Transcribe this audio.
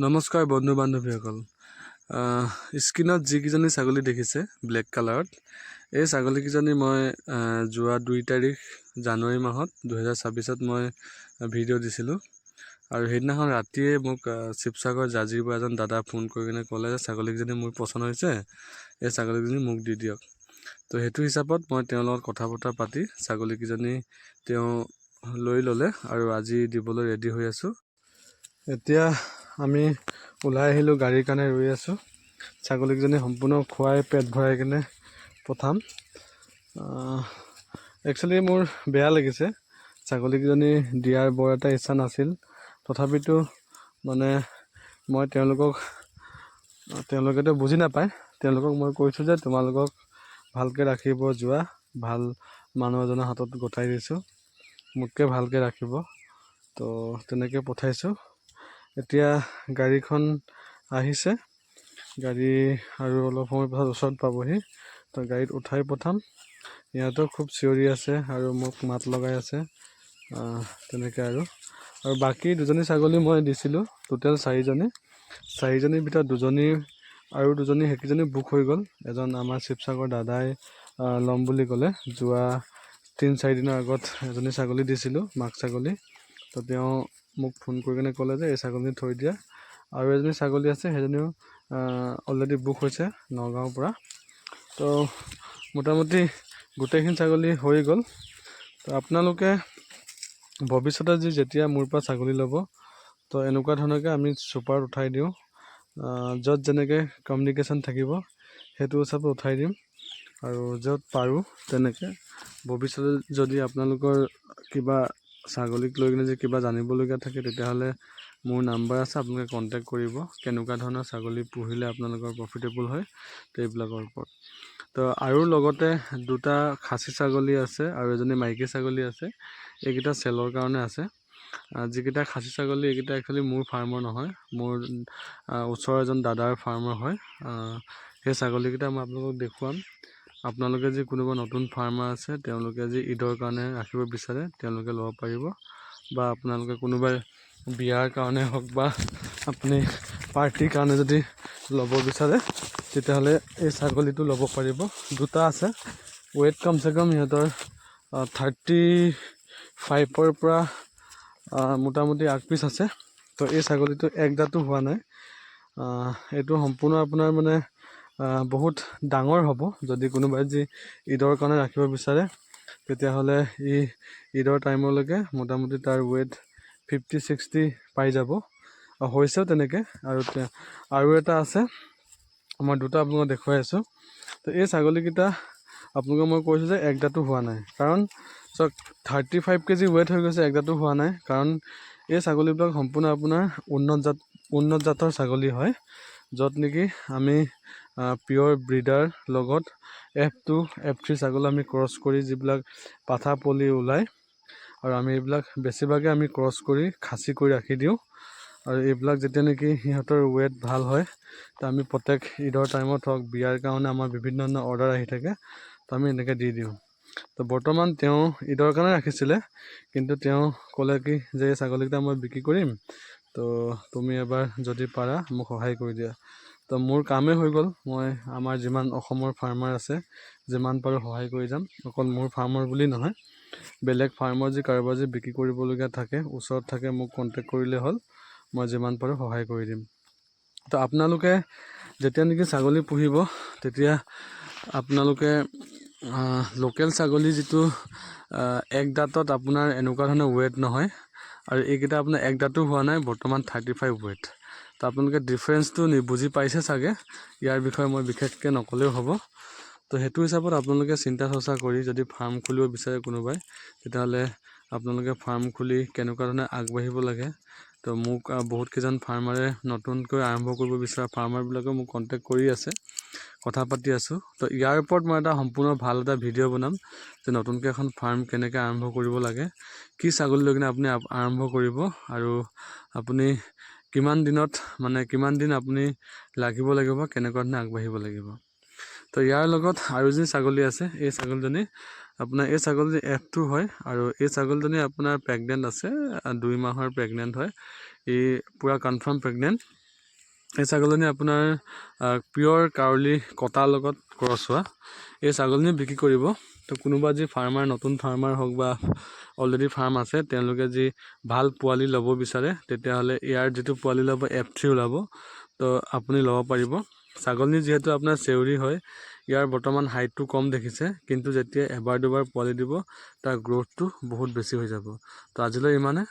নমস্কাৰ বন্ধু বান্ধৱীসকল। স্ক্ৰীনত যিকেইজনী ছাগলী দেখিছে ব্লেক কালাৰত, এই ছাগলীকেইজনী মই যোৱা 2 তাৰিখ জানুৱাৰী মাহত 2026ত মই ভিডিঅ' দিছিলোঁ। আৰু সেইদিনাখন ৰাতিয়ে মোক শিৱসাগৰ জাজিৰ পৰা এজন দাদা ফোন কৰি কিনে ক'লে যে ছাগলীকেইজনী মোৰ পচন্দ হৈছে, এই ছাগলীকেইজনী মোক দি দিয়ক। তো সেইটো হিচাপত মই তেওঁৰ লগত কথা বতৰা পাতি ছাগলীকেইজনী তেওঁ লৈ ল'লে আৰু আজি দিবলৈ ৰেডি হৈ আছোঁ। এতিয়া আমি ওলাই আহিলোঁ, গাড়ীৰ কাৰণে ৰৈ আছোঁ। ছাগলীকেইজনী সম্পূৰ্ণ খুৱাই পেট ভৰাই কিনে পঠাম। একচুৱেলি মোৰ বেয়া লাগিছে, ছাগলীকেইজনী দিয়াৰ বৰ এটা ইচ্ছা নাছিল। তথাপিতো মানে মই তেওঁলোকেতো বুজি নাপায়, তেওঁলোকক মই কৈছোঁ যে তোমালোকক ভালকৈ ৰাখিব যোৱা, ভাল মানুহ এজনৰ হাতত গতাই দিছোঁ, মোতকৈ ভালকৈ ৰাখিব। তো তেনেকৈ পঠাইছোঁ। এতিয়া গাড়ীখন আহিছে, গাড়ী আৰু অলপ সময় পাছত ওচৰত পাবহি। তো গাড়ীত উঠাই পঠাম। ইহঁতেও খুব চিঞৰি আছে আৰু মোক মাত লগাই আছে, তেনেকৈ আৰু বাকী দুজনী ছাগলী মই দিছিলোঁ, টোটেল 4জনীৰ ভিতৰত দুজনী সেইকেইজনী বুক হৈ গ'ল। এজন আমাৰ শিৱসাগৰ দাদাই ল'ম বুলি ক'লে। যোৱা 3-4 দিনৰ আগত এজনী ছাগলী দিছিলোঁ, মাক ছাগলী। তো তেওঁ মোক ফোন কৰি কিনে ক'লে যে এই ছাগলী থৈ দিয়া। আৰু এজনী ছাগলী আছে, সেইজনীও অলৰেডি বুক হৈছে নগাঁৱৰ পৰা। তো মোটামুটি গোটেইখিনি ছাগলী হৈ গ'ল। তো আপোনালোকে ভৱিষ্যতে যেতিয়া মোৰ পৰা ছাগলী ল'ব, তো এনেকুৱা ধৰণকৈ আমি ছুপাৰত উঠাই দিওঁ। য'ত যেনেকৈ কমিউনিকেশ্যন থাকিব সেইটো হিচাপে উঠাই দিম। আৰু য'ত পাৰোঁ তেনেকৈ ভৱিষ্যতে যদি আপোনালোকৰ কিবা ছাগলীক লৈ কিনে যে কিবা জানিবলগীয়া থাকে, তেতিয়াহ'লে মোৰ নাম্বাৰ আছে, আপোনালোকে কণ্টেক্ট কৰিব। কেনেকুৱা ধৰণৰ ছাগলী পুহিলে আপোনালোকৰ প্ৰফিটেবল হয়, তো এইবিলাকৰ ওপৰত। তো আৰু লগতে 2টা খাচী ছাগলী আছে আৰু এজনী মাইকী ছাগলী আছে। এইকেইটা চেলৰ কাৰণে আছে। যিকেইটা খাচী ছাগলী, এইকেইটা একচুৱেলি মোৰ ফাৰ্মৰ নহয়, মোৰ ওচৰৰ এজন দাদাৰ ফাৰ্মৰ হয়। সেই ছাগলীকেইটা মই আপোনালোকক দেখুৱাম। আপোনালোকে যি কোনোবা নতুন ফাৰ্মাৰ আছে, তেওঁলোকে যি ঈদৰ কাৰণে ৰাখিব বিচাৰে, তেওঁলোকে ল'ব পাৰিব। বা আপোনালোকে কোনোবাই বিয়াৰ কাৰণে হওক বা আপুনি পাৰ্টিৰ কাৰণে যদি ল'ব বিচাৰে, তেতিয়াহ'লে এই ছাগলীটো ল'ব পাৰিব। 2টা আছে, ৱেইট কমচে কম সিহঁতৰ 35ৰ পৰা মোটামুটি 8 পিচ আছে। তো এই ছাগলীটো এক দাঁতো হোৱা নাই। এইটো সম্পূৰ্ণ আপোনাৰ মানে বহুত ডাঙৰ হ'ব। যদি কোনোবাই যি ঈদৰ কাৰণে ৰাখিব বিচাৰে, তেতিয়াহ'লে ঈদৰ টাইমলৈকে মোটামুটি তাৰ ৱেইট 50-60 পাই যাব। হৈছেও তেনেকৈ। আৰু এটা আছে, মই 2টা আপোনালোকক দেখুৱাই আছোঁ। তো এই ছাগলীকেইটা আপোনালোকক মই কৈছোঁ যে এক দাঁতো হোৱা নাই, কাৰণ চাওক 35 কেজি ৱেইট হৈ গৈছে, এক দাঁতো হোৱা নাই। কাৰণ এই ছাগলীবিলাক সম্পূৰ্ণ আপোনাৰ উন্নত জাতৰ ছাগলী হয়, য'ত নেকি আমি পিয়'ৰ ব্ৰিডাৰ লগত F2, F3 ছাগলী আমি ক্ৰছ কৰি যিবিলাক পাঠা পলি ওলায়, আৰু আমি এইবিলাক বেছিভাগে আমি ক্ৰছ কৰি খাচী কৰি ৰাখি দিওঁ। আৰু এইবিলাক যেতিয়া নেকি সিহঁতৰ ৱেইট ভাল হয়, তো আমি প্ৰত্যেক ঈদৰ টাইমত হওক, বিয়াৰ কাৰণে আমাৰ বিভিন্ন ধৰণৰ অৰ্ডাৰ আহি থাকে, তো আমি এনেকৈ দি দিওঁ। তো বৰ্তমান তেওঁ ঈদৰ কাৰণে ৰাখিছিলে, কিন্তু তেওঁ ক'লে কি যে এই ছাগলীকেইটা মই বিক্ৰী কৰিম, তো তুমি এবাৰ যদি পাৰা মোক সহায় কৰি দিয়া। তো মোৰ কামেই হৈ গ'ল। মই আমাৰ যিমান অসমৰ ফাৰ্মাৰ আছে, যিমান পাৰোঁ সহায় কৰি যাম। অকল মোৰ ফাৰ্মৰ বুলি নহয়, বেলেগ ফাৰ্মৰ যি কাৰোবাৰ যি বিক্ৰী কৰিবলগীয়া থাকে, ওচৰত থাকে, মোক কণ্টেক্ট কৰিলে হ'ল, মই যিমান পাৰোঁ সহায় কৰি দিম। তো আপোনালোকে যেতিয়া নেকি ছাগলী পুহিব, তেতিয়া আপোনালোকে লোকেল ছাগলী যিটো এক দাঁতত আপোনাৰ এনেকুৱা ধৰণৰ ৱেইট নহয়, আৰু এইকেইটা আপোনাৰ এক দাঁতো হোৱা নাই, বৰ্তমান 35 ৱেইট। তো আপোনালোকে ডিফাৰেঞ্চটো বুজি পাইছে চাগে। ইয়াৰ বিষয়ে মই বিশেষকৈ নক'লেও হ'ব। তো সেইটো হিচাপত আপোনালোকে চিন্তা চৰ্চা কৰি যদি ফাৰ্ম খুলিব বিচাৰে কোনোবাই, তেতিয়াহ'লে আপোনালোকে ফাৰ্ম খুলি কেনেকুৱা ধৰণে আগবাঢ়িব লাগে। তো মোক বহুত কেইজন ফাৰ্মাৰে নতুনকৈ আৰম্ভ কৰিব বিচৰা ফাৰ্মাৰবিলাকেও মোক কণ্টেক্ট কৰি আছে, কথা পাতি আছোঁ। তো ইয়াৰ ওপৰত মই এটা সম্পূৰ্ণ ভাল এটা ভিডিঅ' বনাম, যে নতুনকৈ এখন ফাৰ্ম কেনেকৈ আৰম্ভ কৰিব লাগে, কি ছাগলী লৈ কিনে আপুনি আৰম্ভ কৰিব, আৰু আপুনি কিমান দিন আপুনি লাগিব, কেনেকুৱা ধৰণে আগবাঢ়িব লাগিব। তো ইয়াৰ লগত আৰু এজনী ছাগলী আছে। এই ছাগলীজনী এই ছাগলীজনী F2 হয়, আৰু এই ছাগলীজনী আপোনাৰ প্ৰেগনেণ্ট আছে, 2 মাহৰ প্ৰেগনেণ্ট হয়। এই পূৰা কনফাৰ্ম প্ৰেগনেণ্ট। এই ছাগলজনী আপোনাৰ পিয়ৰ কাউলী কটাৰ লগত ক্ৰছ হোৱা এই ছাগলজনী বিক্ৰী কৰিব। তো কোনোবা যি ফাৰ্মাৰ নতুন ফাৰ্মাৰ হওক বা অলৰেডি ফাৰ্ম আছে তেওঁলোকে যি ভাল পোৱালি ল'ব বিচাৰে তেতিয়াহ'লে ইয়াৰ যিটো পোৱালি ল'ব F3 ওলাব, তো আপুনি ল'ব পাৰিব। ছাগলজনী যিহেতু আপোনাৰ চেউৰী হয়, ইয়াৰ বৰ্তমান হাইটটো কম দেখিছে, কিন্তু যেতিয়া এবাৰ দুবাৰ পোৱালি দিব তাৰ গ্ৰ'থটো বহুত বেছি হৈ যাব। তো আজিলৈ ইমানে।